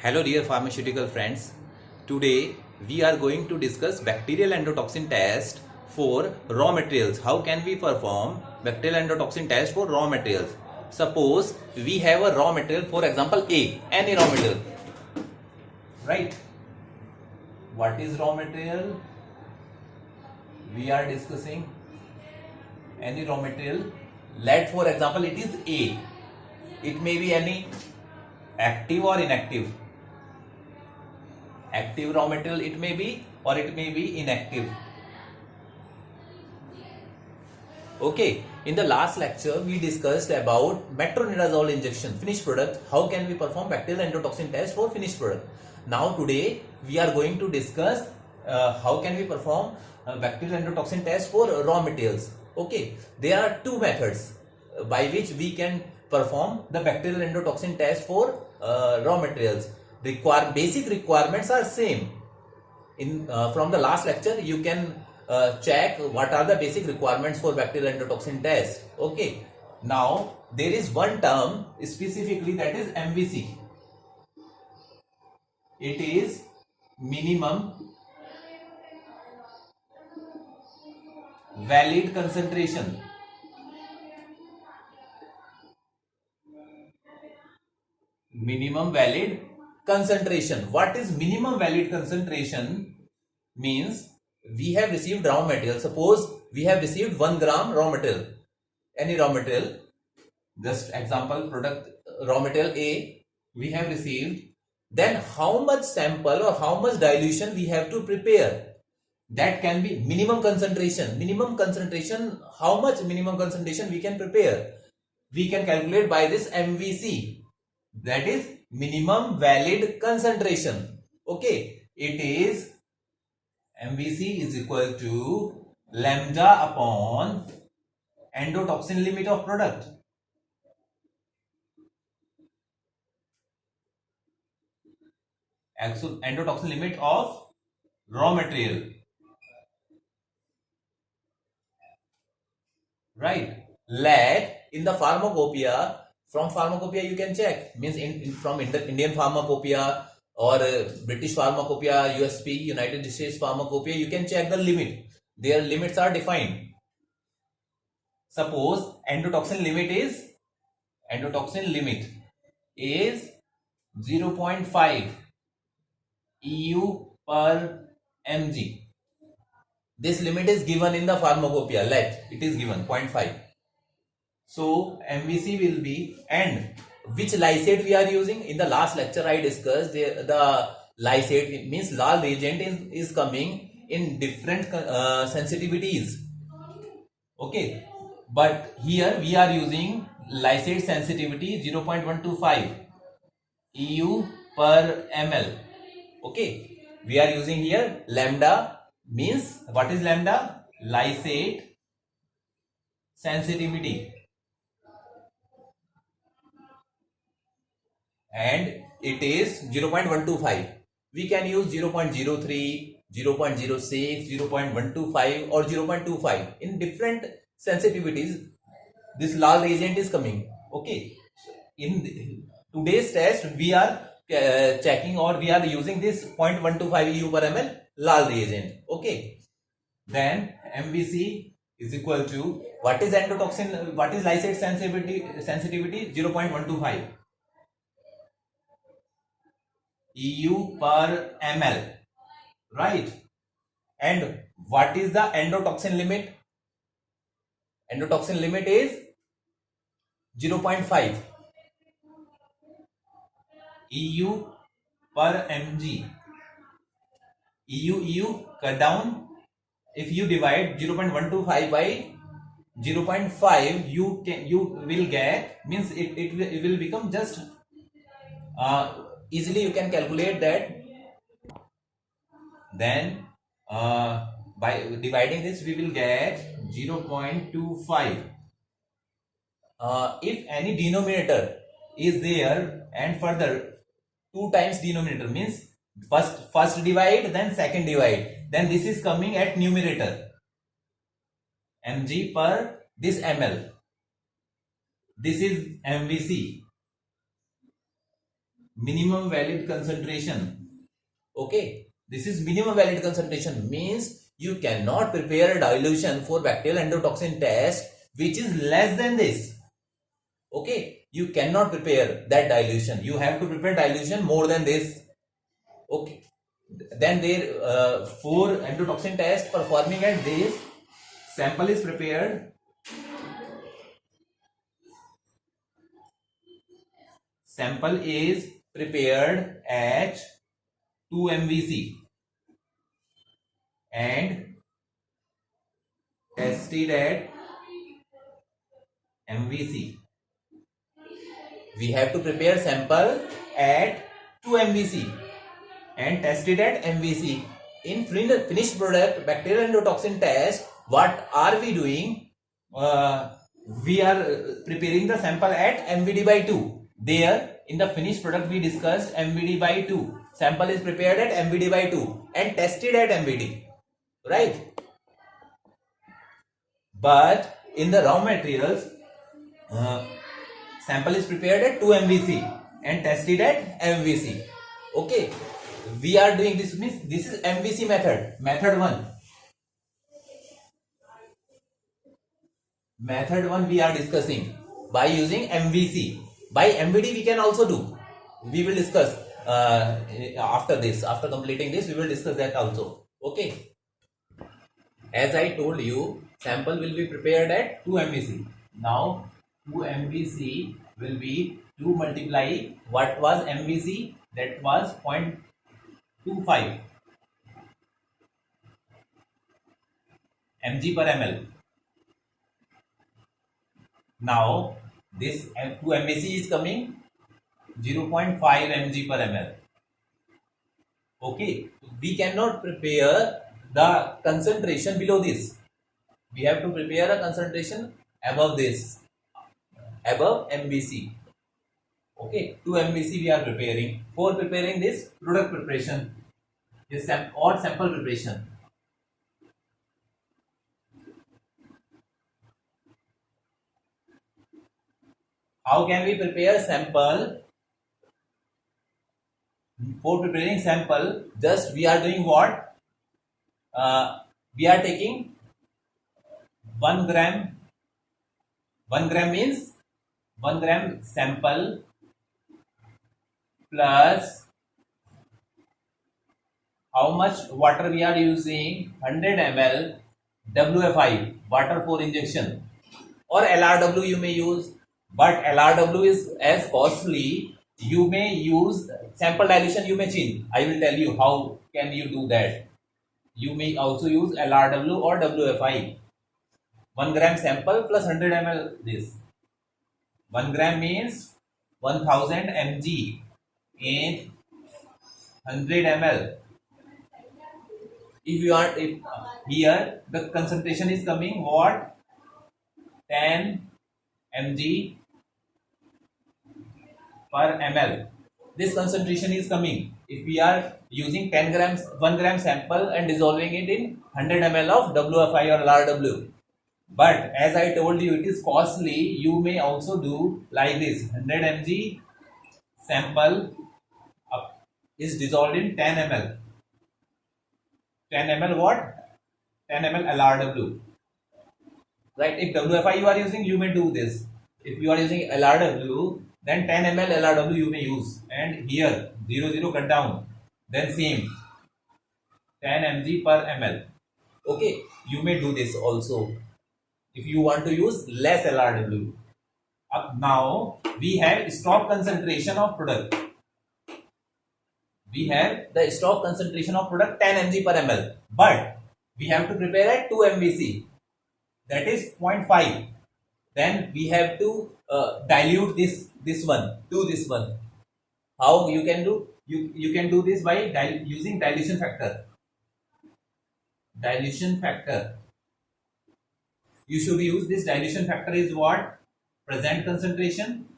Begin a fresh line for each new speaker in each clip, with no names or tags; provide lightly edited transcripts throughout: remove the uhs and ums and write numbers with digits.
Hello dear pharmaceutical friends. Today we are going to discuss bacterial endotoxin test for raw materials. How can we perform bacterial endotoxin test for raw materials? Suppose we have a raw material, for example A, any raw material. Right? What is raw material? We are discussing any raw material. Let for example it is A. It may be any active or inactive. Active raw material it may be, or it may be inactive. Okay, in the last lecture we discussed about metronidazole injection, finished product. How can we perform bacterial endotoxin test for finished product? Now today we are going to discuss how can we perform bacterial endotoxin test for raw materials. Okay, there are two methods by which we can perform the bacterial endotoxin test for raw materials. Basic requirements are same. From the last lecture you can check what are the basic requirements for bacterial endotoxin test. Okay, now there is one term specifically, that is MVC. It is minimum valid concentration. Minimum valid concentration. What is minimum valid concentration? Means we have received raw material. Suppose we have received 1 gram raw material, any raw material, just example product raw material A we have received. Then how much sample or how much dilution we have to prepare? That can be minimum concentration. Minimum concentration, how much minimum concentration we can prepare? We can calculate by this MVC. That is minimum valid concentration. Okay, it is MVC is equal to lambda upon endotoxin limit of product. Actual endotoxin limit of raw material. Right? Let in the pharmacopoeia, from pharmacopoeia you can check, means from Indian pharmacopoeia or British pharmacopoeia, USP, United States pharmacopoeia, you can check the limit. Their limits are defined. Suppose endotoxin limit is 0.5 EU per mg. This limit is given in the pharmacopoeia. Let it is given 0.5. So MVC will be, and which lysate we are using? In the last lecture I discussed the lysate, it means lal reagent is coming in different sensitivities. Okay, but here we are using lysate sensitivity 0.125 EU per ml. Okay, we are using here lambda. Means what is lambda? Lysate sensitivity, and it is 0.125. We can use 0.03, 0.06, 0.125 or 0.25 in different sensitivities. This lal reagent is coming. Okay, in today's test we are checking, or we are using this 0.125 EU per ml lal reagent. Okay, then MVC is equal to, what is endotoxin, what is lysate sensitivity 0.125 EU per ml, right? And what is the endotoxin limit? Endotoxin limit is 0.5 EU per mg. EU cut down. If you divide 0.125 by 0.5, you will get, means it will become just easily you can calculate that. Then by dividing this we will get 0.25. If any denominator is there, and further 2 times denominator, means first divide then second divide, then this is coming at numerator, mg per this ml. This is MVC. minimum valid concentration. Okay, this is minimum valid concentration, means you cannot prepare a dilution for bacterial endotoxin test which is less than this. Okay, you cannot prepare that dilution, you have to prepare dilution more than this. Okay, then there for endotoxin test performing at this, sample is prepared. Sample is prepared at 2 MVC and tested at MVC. We have to prepare sample at 2 MVC and tested at MVC. In finished product bacterial endotoxin test, what are we doing? We are preparing the sample at MVD by 2. There in the finished product we discussed MVD by 2. Sample is prepared at MVD by 2 and tested at MVD. Right? But in the raw materials, sample is prepared at 2 MVC and tested at MVC. Okay, we are doing this, means this is MVC method, method 1. Method 1 we are discussing by using MVC. By MVD we can also do. We will discuss after this. After completing this, we will discuss that also. Okay. As I told you, sample will be prepared at 2 MVC. Now 2 MVC will be 2 multiply what was MVC, that was 0.25 mg per ml. Now this 2 MVC is coming 0.5 mg per ml. Okay, we cannot prepare the concentration below this. We have to prepare a concentration above this, above MVC. Okay, 2 MVC we are preparing. For preparing this product preparation, this or sample preparation. How can we prepare sample? For preparing sample, just we are doing what? We are taking 1 gram. 1 gram means 1 gram sample plus how much water we are using? 100 ml WFI, water for injection, or LRW you may use, but LRW is as costly. You may use sample dilution, you may change. I will tell you how can you do that. You may also use LRW or WFI. 1 gram sample plus 100 ml this. 1 gram means 1000 mg in 100 ml. If you are, if here the concentration is coming what? 10 mg per ml. This concentration is coming if we are using 10 grams 1 gram sample and dissolving it in 100 ml of WFI or LRW. But as I told you, it is costly. You may also do like this: 100 mg sample is dissolved in 10 ml. 10 ml what? 10 ml LRW. Right? If WFI you are using, you may do this. If you are using LRW, then 10 ml LRW you may use. And here 0 cut down. Then same 10 mg per ml. Okay, you may do this also if you want to use less LRW. Now we have stock concentration of product. We have the stock concentration of product 10 mg per ml, but we have to prepare at 2 MVC, that is 0.5. Then we have to dilute this one to this one. How you can do? You can do this by using dilution factor. Dilution factor. You should use this dilution factor is what? Present concentration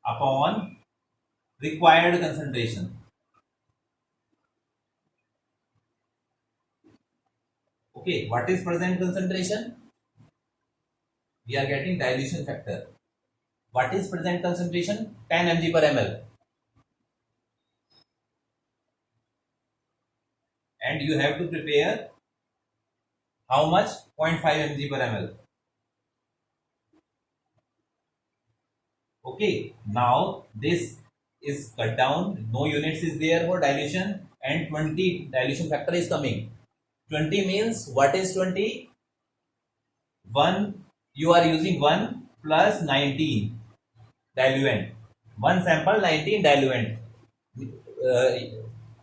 upon required concentration. Okay, what is present concentration? we are getting dilution factor. What is present concentration? 10 mg per ml. And you have to prepare how much? 0.5 mg per ml. Okay, now this is cut down, no units is there for dilution, and 20 dilution factor is coming. 20 means what is 20? 1, you are using 1 plus 19 diluent. 1 sample 19 diluent. Uh,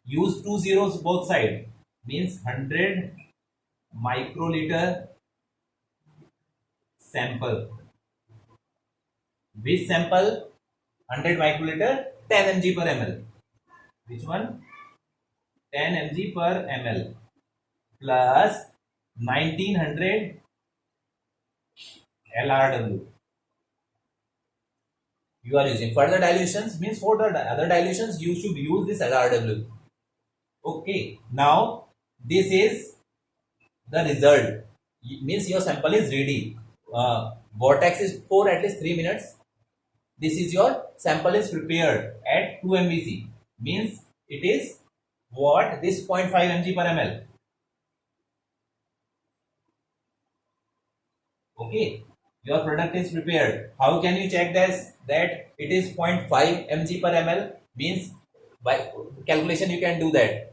use 2 zeros both side, means 100 microliter sample. Which sample? 100 microliter, 10 mg per ml. Which one? 10 mg per ml plus 1900 LRW. You are using further dilutions, means for the other dilutions you should use this LRW. Okay, now this is the result. Means your sample is ready. Vortex is for at least 3 minutes. This is your sample is prepared at 2 MVC. Means it is what? This 0.5 mg per ml. Okay, your product is prepared. How can you check this? That it is 0.5 mg per ml, means by calculation you can do that.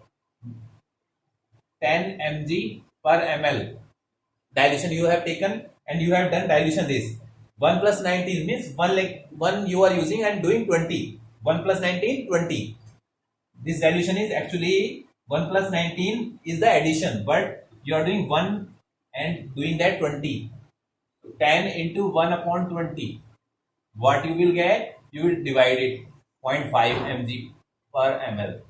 10 mg per ml dilution you have taken and you have done dilution this. 1 plus 19 means 1 you are using and doing 20. 1 plus 19, 20. This dilution is actually 1 plus 19 is the addition, but you are doing 1 and doing that 20. 10 into 1 upon 20. What you will get? You will divide it 0.5 mg per ml.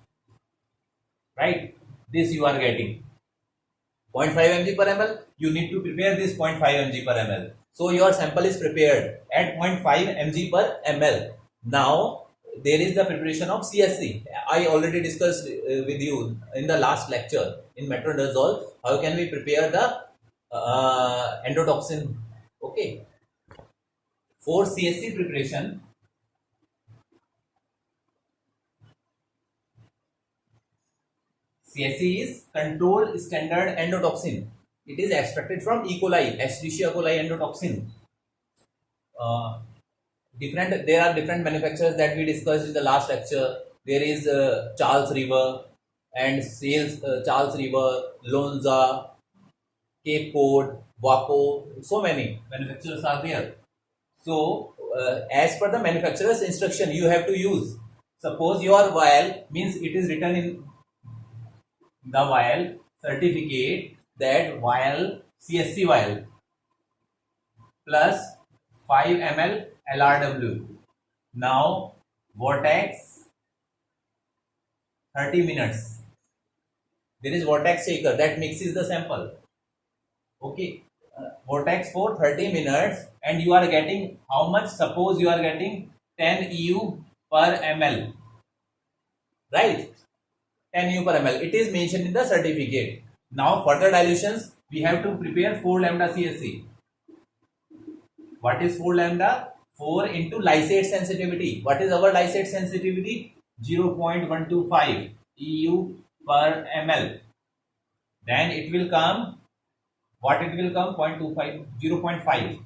Right? This you are getting. 0.5 mg per ml. You need to prepare this 0.5 mg per ml. So your sample is prepared at 0.5 mg per ml. Now there is the preparation of CSC. I already discussed with you in the last lecture in metronidazole. How can we prepare the endotoxin? Okay. For CSC preparation, CSC is controlled standard endotoxin. It is extracted from E. coli, Escherichia coli endotoxin. There are different manufacturers that we discussed in the last lecture. There is Charles River and sales Charles River, Lonza, Cape Cod, Waco. So many manufacturers are there. So as per the manufacturer's instruction, you have to use. Suppose your vial, means it is written in the vial certificate that vial CSC vial plus 5 ml LRW. Now vortex 30 minutes. There is vortex shaker that mixes the sample. Okay, vortex for 30 minutes and you are getting how much? Suppose you are getting 10 EU per ml. Right? 10 EU per ml. It is mentioned in the certificate. Now further dilutions, we have to prepare 4 lambda CSC. What is 4 lambda? 4 into lysate sensitivity. What is our lysate sensitivity? 0.125 EU per ml. Then it will come, what it will come? 0.25, 0.5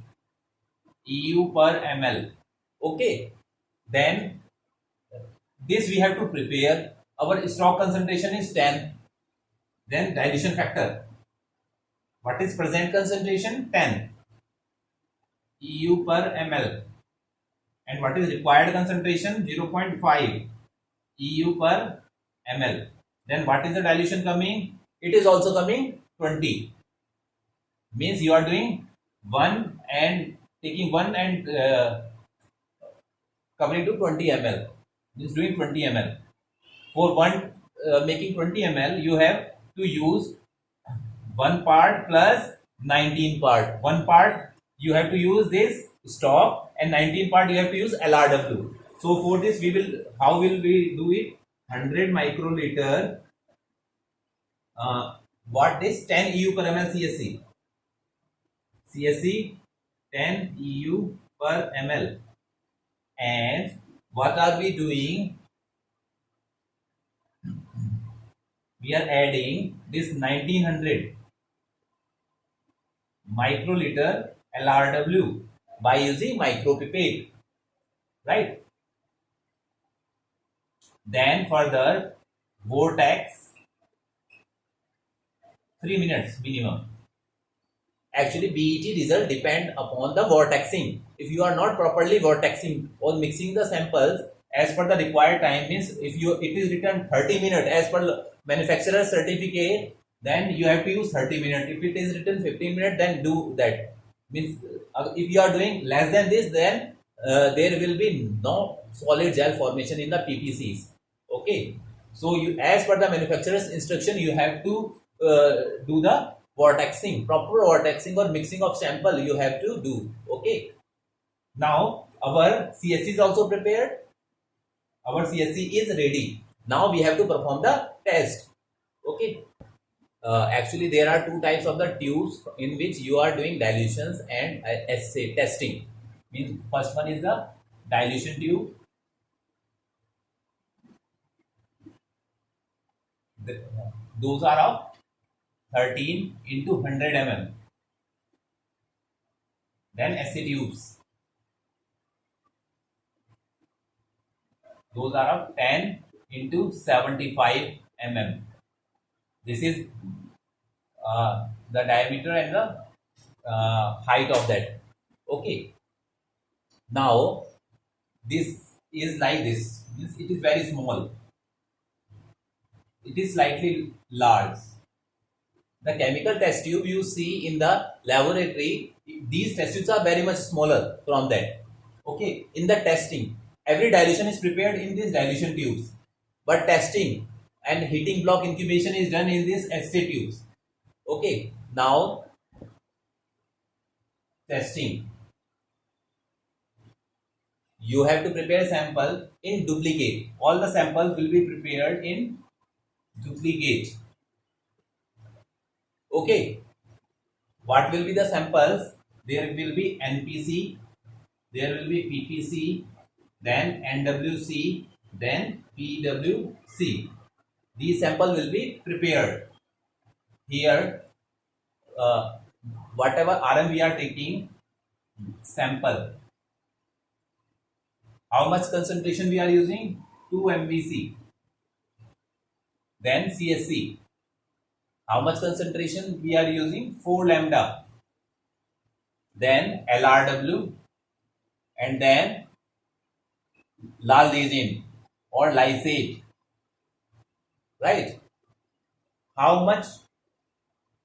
EU per ml. Okay. Then this we have to prepare. Our stock concentration is 10. Then dilution factor. What is present concentration? 10 EU per ml. And what is required concentration? 0.5 EU per ml. Then what is the dilution coming? It is also coming 20. Means you are doing 1 and taking 1 and covering to 20 ml. Means doing 20 ml. For one making 20 ml, you have to use 1 part plus 19 part. 1 part you have to use this stock and 19 part you have to use LRW. So for this we will, how will we do it? 100 microliter, what is 10 EU per ml CSC? CSC 10 EU per ml. And what are we doing? We are adding this 1900 microliter LRW by using micropipette, right? Then further vortex 3 minutes minimum. Actually, BET result depend upon the vortexing. If you are not properly vortexing or mixing the samples as per the required time, means if you it is written 30 minutes as per manufacturer certificate, then you have to use 30 minutes. If it is written 15 minutes, then do that. Means if you are doing less than this, then there will be no solid gel formation in the PPCs. Okay, so you as per the manufacturer's instruction, you have to do the vortexing, proper vortexing or mixing of sample you have to do. Okay, now our CSC is also prepared. Our CSC is ready. Now we have to perform the test. Okay, actually there are two types of the tubes in which you are doing dilutions and assay testing. Means first one is the dilution tube. Those are of 13 into 100 mm. Then assay tubes. Those are of 10 into 75 mm. This is the diameter and the height of that. Okay. Now this is like this. It is very small. It is slightly large. The chemical test tube you see in the laboratory, these test tubes are very much smaller from that. Okay, in the testing, every dilution is prepared in these dilution tubes, but testing and heating block incubation is done in these assay tubes. Okay, now testing. You have to prepare sample in duplicate. All the samples will be prepared in duplicate. Okay, what will be the samples? There will be NPC, there will be PPC, then NWC, then PWC. These sample will be prepared. Here, whatever RM we are taking, sample. How much concentration we are using? 2 MVC. Then CSC. How much concentration we are using? 4 lambda. Then LRW. And then lal reagent or lysate. Right? How much?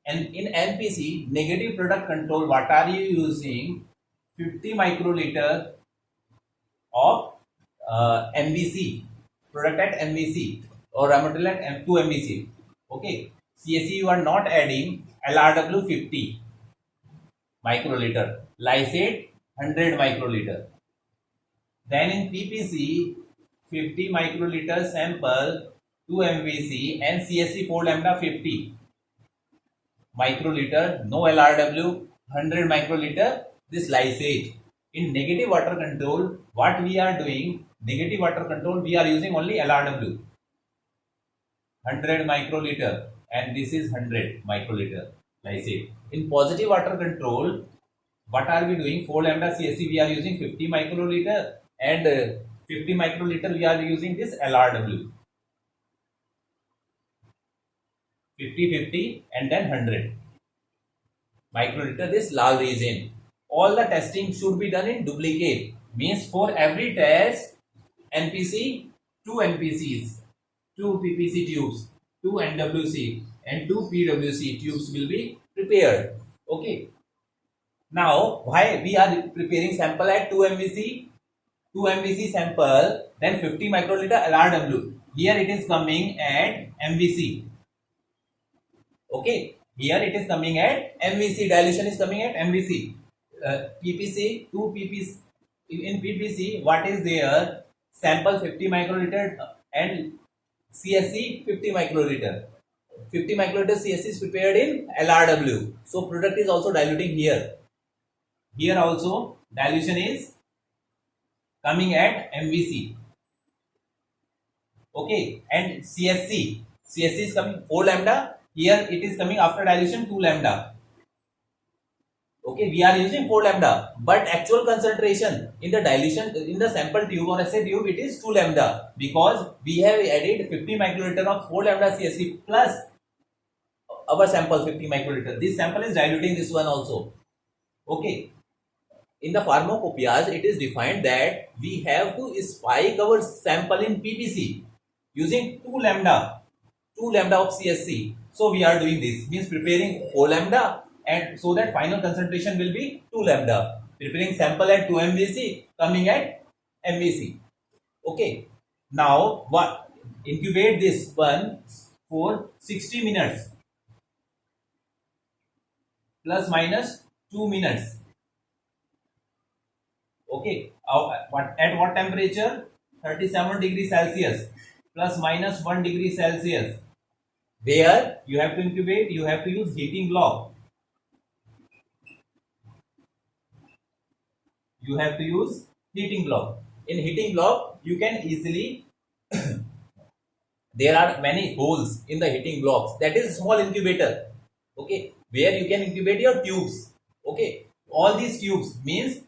And in NPC, negative product control, what are you using? 50 microliter of MVC, product at MVC or raw material at 2 MVC. Okay, CSC you are not adding. LRW 50 microliter, lysate 100 microliter. Then in PPC 50 microliter sample 2 MVC and CSC 4 lambda 50 microliter, no LRW 100 microliter this lysate. In negative water control, what we are doing, negative water control, we are using only LRW 100 microliter and this is 100 microliter lysate. In positive water control, what are we doing? 4 lambda CSC we are using 50 microliter and 50 microliter we are using this LRW 50 and then 100 microliter this lal reagent. All the testing should be done in duplicate. Means for every test, NPC, 2 NPCs, 2 PPC tubes, 2 NWC and 2 PWC tubes will be prepared. Okay. Now, why we are preparing sample at 2 MVC? 2 MVC sample, then 50 microliter LRW. Here it is coming at MVC. Okay. Here it is coming at MVC. Dilution is coming at MVC. PPC, 2 PPC. In PPC, what is there? Sample 50 microliter and CSC 50 microliter. 50 microliter CSC is prepared in LRW. So product is also diluting here. Here also dilution is coming at MVC. Okay, and CSC is coming 4 lambda. Here it is coming after dilution 2 lambda. Okay, we are using 4 lambda, but actual concentration in the dilution in the sample tube or assay tube it is 2 lambda, because we have added 50 microliter of 4 lambda CSC plus our sample 50 microliter. This sample is diluting this one also. Okay, in the pharmacopoeias it is defined that we have to spike our sample in ppc using 2 lambda of CSC. So we are doing this, means preparing 4 lambda, and so that final concentration will be 2 lambda, preparing sample at 2 MVC, coming at MVC. Okay, now what, incubate this one for 60 minutes plus minus 2 minutes. Okay, at what temperature? 37 degrees Celsius plus minus 1 degree Celsius. Where you have to incubate, you have to use heating block. You have to use heating block. In heating block, you can easily there are many holes in the heating blocks. That is small incubator. Okay, where you can incubate your tubes. Okay, all these tubes means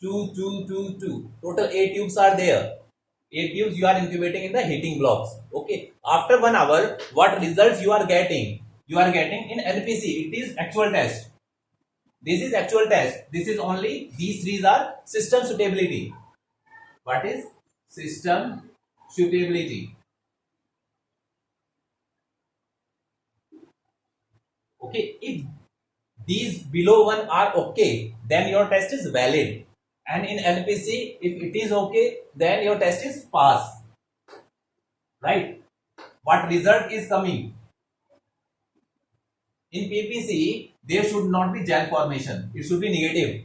two. Total 8 tubes are there. 8 tubes you are incubating in the heating blocks. Okay, after 1 hour, what results you are getting? You are getting in LPC. It is actual test. This is actual test. This is only, these three are system suitability. What is system suitability? Okay, if these below 1 are okay, then your test is valid. And in LPC, if it is okay, then your test is pass. Right? What result is coming? In PPC, there should not be gel formation. It should be negative.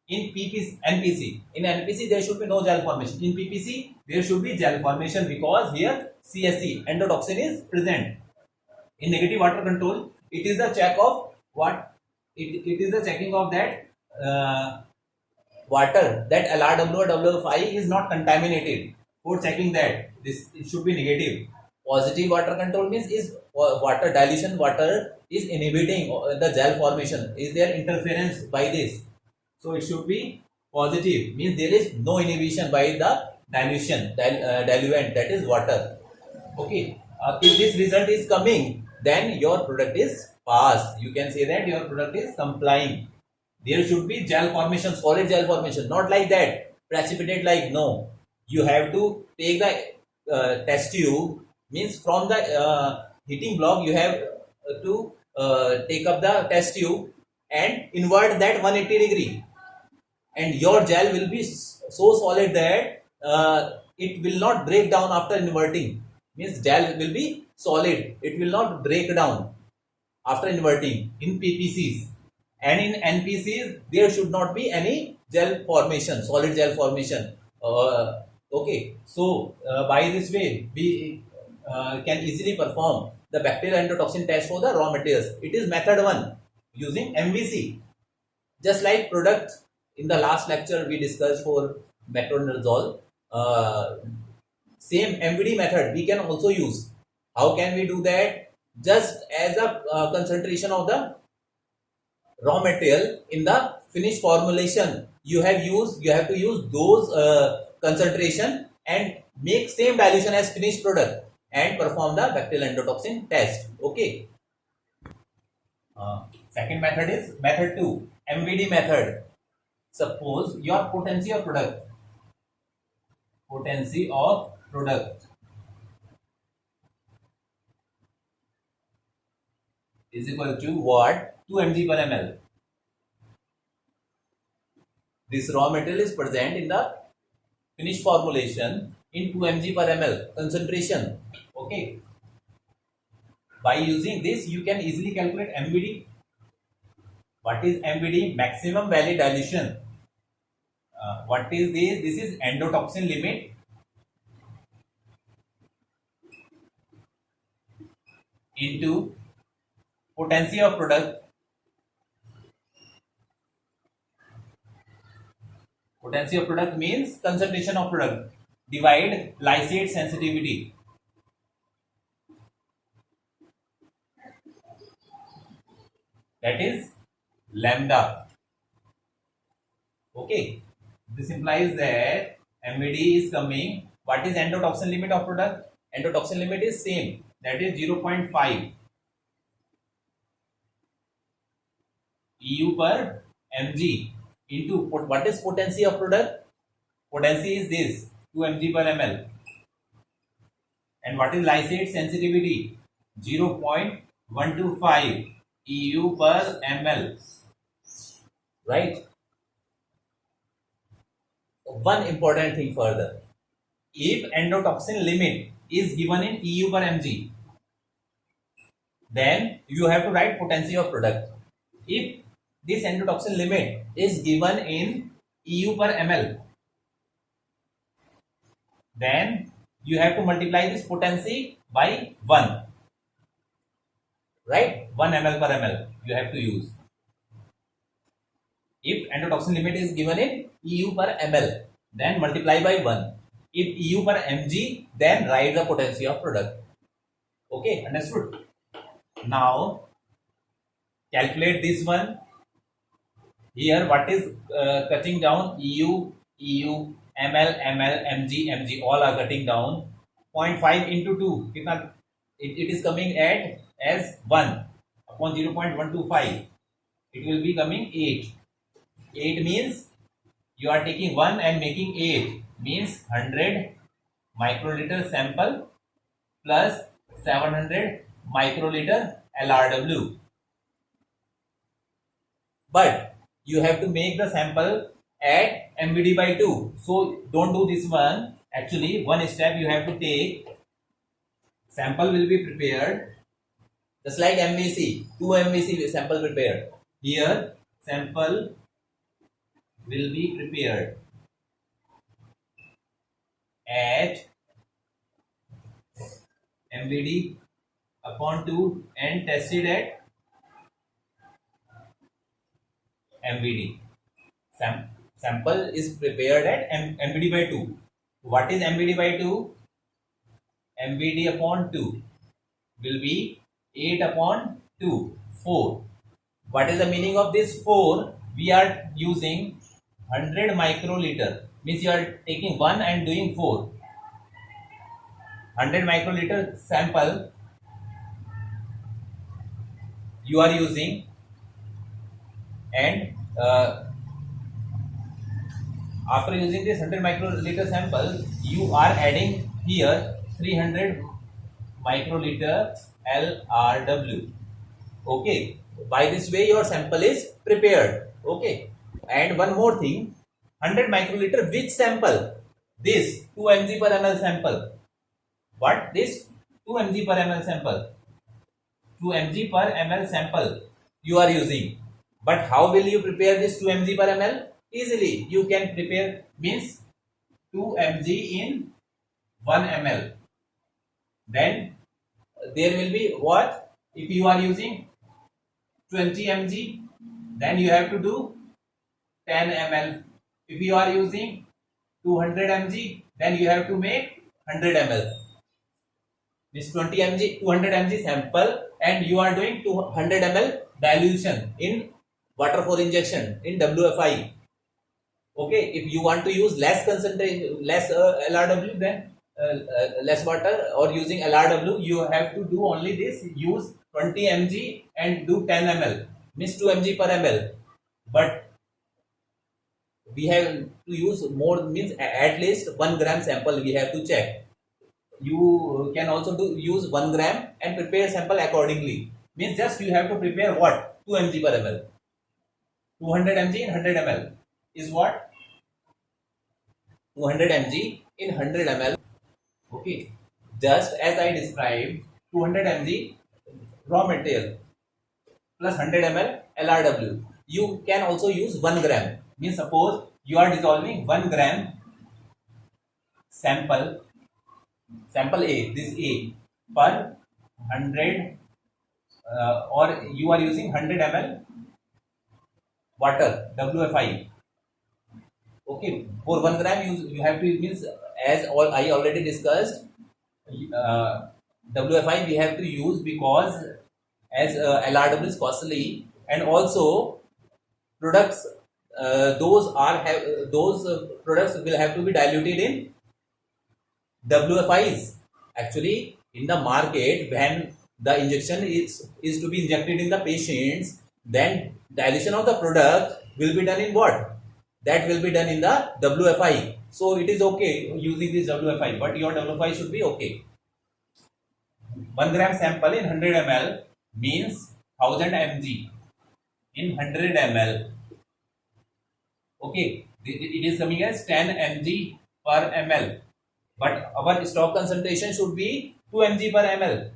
In NPC, there should be no gel formation. In PPC, there should be gel formation, because here CSC, endotoxin, is present. In negative water control, it is the check of what? It is the checking of that water, that LRW or WF5 is not contaminated. For checking that, this it should be negative. Positive water control means is water dilution, water is inhibiting the gel formation. Is there interference by this? So it should be positive, means there is no inhibition by the dilution, diluent, that is water. Okay, if this result is coming, then your product is passed. You can say that your product is complying. There should be gel formation, solid gel formation, not like that, precipitate like, no. You have to take the test tube, means from the heating block, you have to take up the test tube and invert that 180 degree. And your gel will be so solid that it will not break down after inverting. Means gel will be solid, it will not break down after inverting in PPCs. And in NPCs, there should not be any gel formation, solid gel formation. Okay, so by this way, we can easily perform the bacterial endotoxin test for the raw materials. It is method 1 using MVC. Just like product in the last lecture we discussed for metronidazole, same MVD method we can also use. How can we do that? Just as a concentration of the raw material in the finished formulation, you have to use those concentration and make same dilution as finished product and perform the bacterial endotoxin test. Okay. Second method is method 2, MVD method. Suppose your potency of product is equal to what? 2 mg per ml. This raw material is present in the finished formulation in 2 mg per ml concentration. Okay. By using this, you can easily calculate MVD. What is MVD? Maximum valid dilution. What is this? This is endotoxin limit into potency of product Potency of product means concentration of product. Divide lysate sensitivity. That is lambda. Okay. This implies that MVD is coming. What is endotoxin limit of product? Endotoxin limit is same. That is 0.5 EU per mg into what is potency of product? Potency is this 2 mg per ml. And what is lysate sensitivity? 0.125 EU per ml. Right? One important thing further. If endotoxin limit is given in EU per mg, then you have to write potency of product. If this endotoxin limit is given in EU per ml, then you have to multiply this potency by 1. Right? 1 ml per ml you have to use. If endotoxin limit is given in EU per ml, then multiply by 1. If EU per mg, then write the potency of product. Okay, understood? Now, calculate this one. Here, what is cutting down? EU, EU, ml, ml, mg, mg, all are cutting down. 0.5 into 2, it is coming at as 1 upon 0.125. It will be coming 8. 8 means you are taking 1 and making 8, means 100 microliter sample plus 700 microliter LRW. But you have to make the sample at MVD by 2. So don't do this one. Actually, one step you have to take. Sample will be prepared just like MVC. 2 MVC sample prepared. Here sample will be prepared at MVD upon 2 and tested at MVD. Sample is prepared at MVD by 2. What is MVD by 2? MVD upon 2 will be 8 upon 2, 4. What is the meaning of this 4? We are using 100 microliter, means you are taking 1 and doing 4. 100 microliter sample you are using, and after using this 100 microliter sample, you are adding here 300 microliter LRW. Okay, by this way your sample is prepared. Okay, and one more thing, 100 microliter which sample? This 2 mg per ml sample. What? This 2 mg per ml sample. 2 mg per ml sample you are using. But how will you prepare this 2 mg per ml? Easily you can prepare, means 2 mg in 1 ml. Then there will be what? If you are using 20 mg, then you have to do 10 ml. If you are using 200 mg, then you have to make 100 ml. This 20 mg, 200 mg sample, and you are doing 200 ml dilution in water for injection in WFI. Okay, if you want to use less concentration, less LRW, then less water, or using LRW, you have to do only this, use 20 mg and do 10 ml, means 2 mg per ml. But we have to use more, means at least 1 gram sample we have to check. You can also use 1 gram and prepare sample accordingly, means just you have to prepare what? 2 mg per ml. 200 mg in 100 ml is what? 200 mg in 100 ml. Okay, just as I described, 200 mg raw material plus 100 ml LRW. You can also use 1 gram. Means suppose you are dissolving 1 gram sample A, this A, per 100 or you are using 100 ml water, WFI. Okay, for 1 gram you have to, means as all I already discussed, WFI we have to use because as LRW is costly, and also products those products will have to be diluted in WFIs. Actually, in the market, when the injection is to be injected in the patients, then dilution of the product will be done in what? That will be done in the WFI. So it is okay using this WFI, but your WFI should be okay. 1 gram sample in 100 ml means 1000 mg in 100 ml. Okay, it is coming as 10 mg per ml. But our stock concentration should be 2 mg per ml.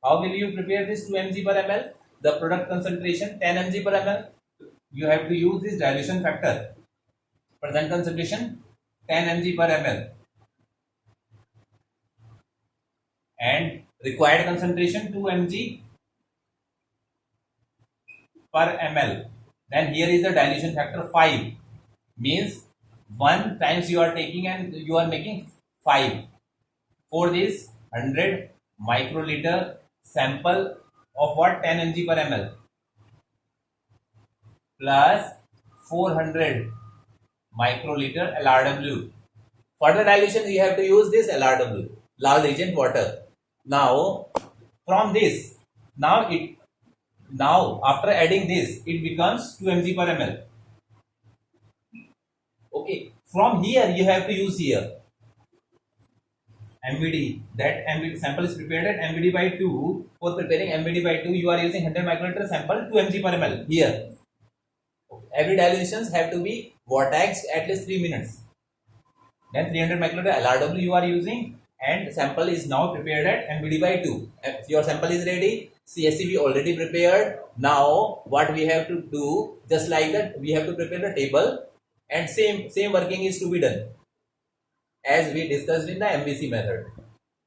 How will you prepare this 2 mg per ml? The product concentration 10 mg per ml. You have to use this dilution factor. Present concentration 10 mg per ml. And required concentration 2 mg per ml. Then here is the dilution factor 5. Means 1 times you are taking and you are making 5. For this 100 microliter sample of what? 10 mg per ml plus 400 microliter LRW. Further dilution you have to use this LRW, large reagent water. Now from this, now after adding this, it becomes 2 mg per ml. Okay, from here you have to use here MVD. That MVD sample is prepared at MVD by 2. For preparing MVD by 2, you are using 100 microliter sample 2 mg per ml here. Every dilutions have to be vortexed at least 3 minutes. Then 300 microliter LRW you are using, and sample is now prepared at MVD by 2. Your sample is ready. CSC we already prepared. Now what we have to do, just like that, we have to prepare the table, and same working is to be done as we discussed in the MVC method.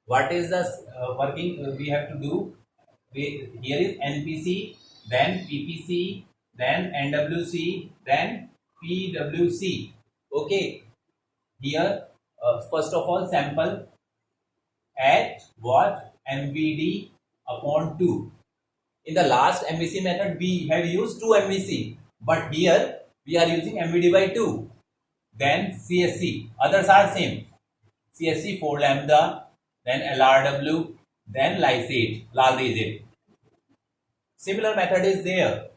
What is the working we have to do? Here is NPC, then PPC, then NWC, then PWC. Okay, here first of all sample at what? MVD upon 2. In the last MVC method we have used 2 MVC, but here we are using MVD by 2. Then CSC, others are same. CSC 4 lambda, then LRW, then lysate, large reagent. Similar method is there.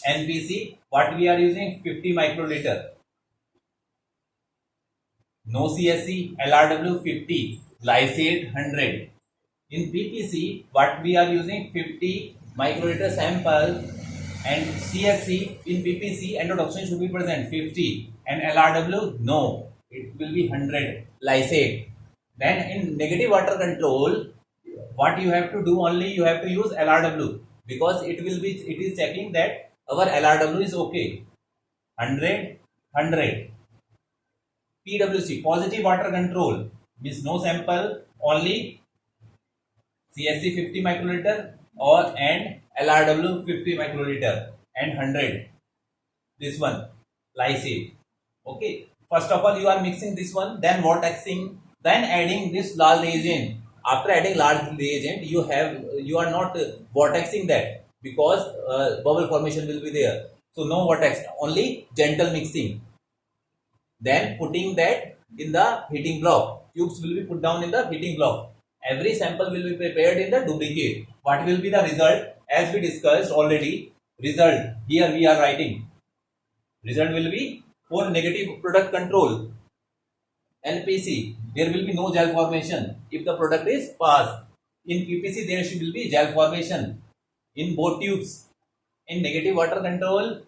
NPC, what we are using? 50 microliter. No CSC, LRW 50, lysate 100. In PPC, what we are using? 50 microliter sample, and CSC in PPC endotoxin should be present 50, and LRW no, it will be 100 lysate. Then in negative water control, what you have to do, only you have to use LRW, because it is checking that our LRW is okay. 100 100. PWC, positive water control, means no sample, only CSC 50 microliter and LRW 50 microliter and 100. This one lysate. Okay, first of all you are mixing this one, then vortexing, then adding this large reagent. After adding large reagent, you are not vortexing that, because bubble formation will be there. So no vortex, only gentle mixing. Then putting that in the heating block. Tubes will be put down in the heating block. Every sample will be prepared in the duplicate. What will be the result? As we discussed already, result here we are writing. Result will be for negative product control. NPC, there will be no gel formation if the product is passed. In PPC, there will be gel formation in both tubes. In negative water control,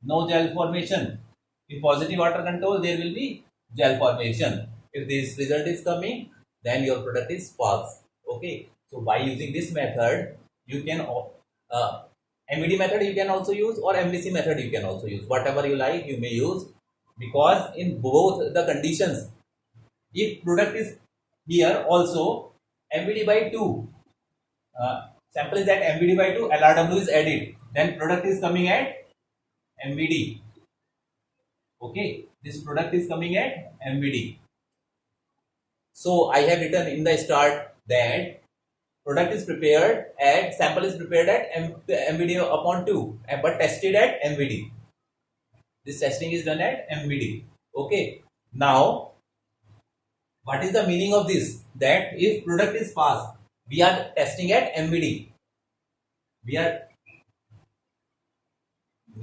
no gel formation. In positive water control, there will be gel formation. If this result is coming, then your product is passed. Okay. So by using this method, you can MVD method you can also use, or MVC method you can also use. Whatever you like, you may use, because in both the conditions, if product is here also MVD by 2, sample is at MVD by 2, LRW is added, then product is coming at MVD. Okay, this product is coming at MVD. So I have written in the start that product is prepared at, sample is prepared at MVD upon 2, but tested at MVD. This testing is done at MVD. Okay. Now, what is the meaning of this? That if product is passed, we are testing at MVD. We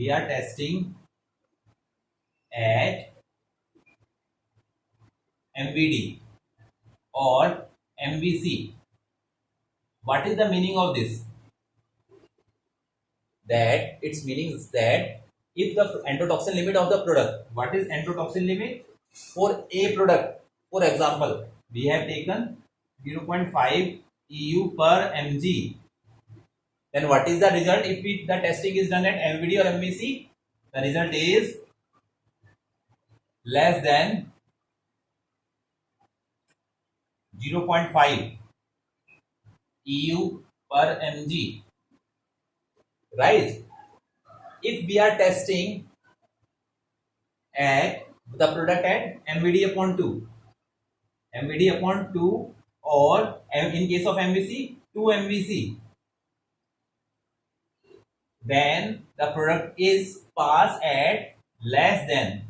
are testing at MVD or MVC. What is the meaning of this? That its meaning is that if the endotoxin limit of the product, what is endotoxin limit? For a product, for example, we have taken 0.5 EU per mg. Then what is the result if the testing is done at MVD or MVC? The result is less than 0.5 EU per mg. Right? If we are testing at the product at MVD upon 2, MVD upon 2, or in case of MVC, 2 MVC, then the product is passed at less than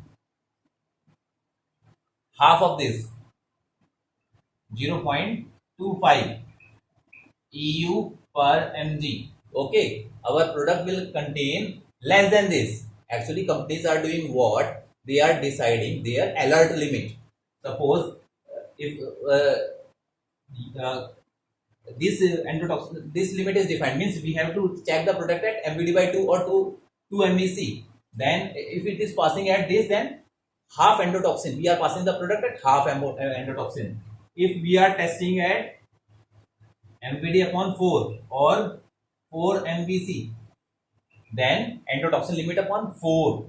half of this, 0.25 EU per mg. Okay, our product will contain less than this. Actually, companies are doing what? They are deciding their alert limit. Suppose if this endotoxin, this limit is defined, means we have to check the product at MVD by 2 or 2 MVC. Then if it is passing at this, then half endotoxin, we are passing the product at half endotoxin. If we are testing at MVD upon 4 or 4 MVC, then endotoxin limit upon 4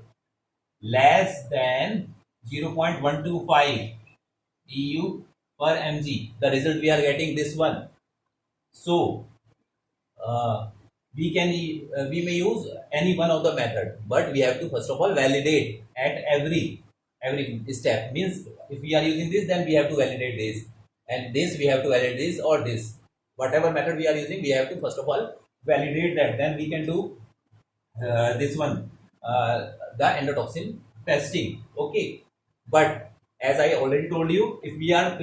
less than 0.125 EU per mg. The result we are getting this one. So we may use any one of the method, but we have to first of all validate at every step. Means if we are using this, then we have to validate this, and this we have to validate this or this. Whatever method we are using, we have to first of all validate that. Then we can do this one, the endotoxin testing. Okay, but as I already told you, if we are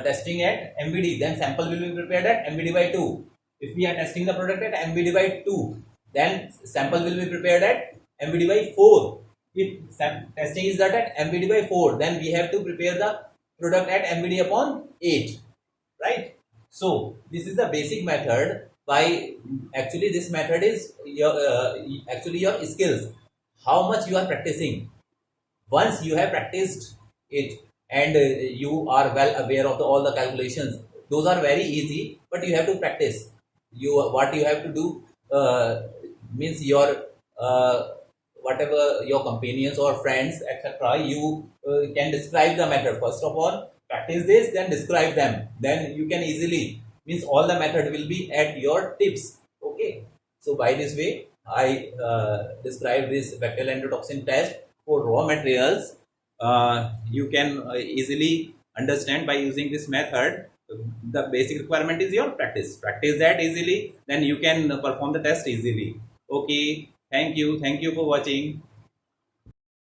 testing at MVD, then sample will be prepared at MVD by 2. If we are testing the product at MVD by 2, then sample will be prepared at MVD by 4. If testing is done at MVD by 4, then we have to prepare the product at MVD upon 8. Right? So this is the basic method. By actually this method is your your skills, how much you are practicing. Once you have practiced it and you are well aware of all the calculations, those are very easy, but you have to practice. What you have to do means your whatever your companions or friends, etc., you can describe the method. First of all, practice this, then describe them. Then you can easily, means all the method will be at your tips. Okay, so by this way I describe this bacterial endotoxin test for raw materials. You can easily understand by using this method. The basic requirement is your practice. Practice that easily, then you can perform the test easily. Okay, thank you for watching.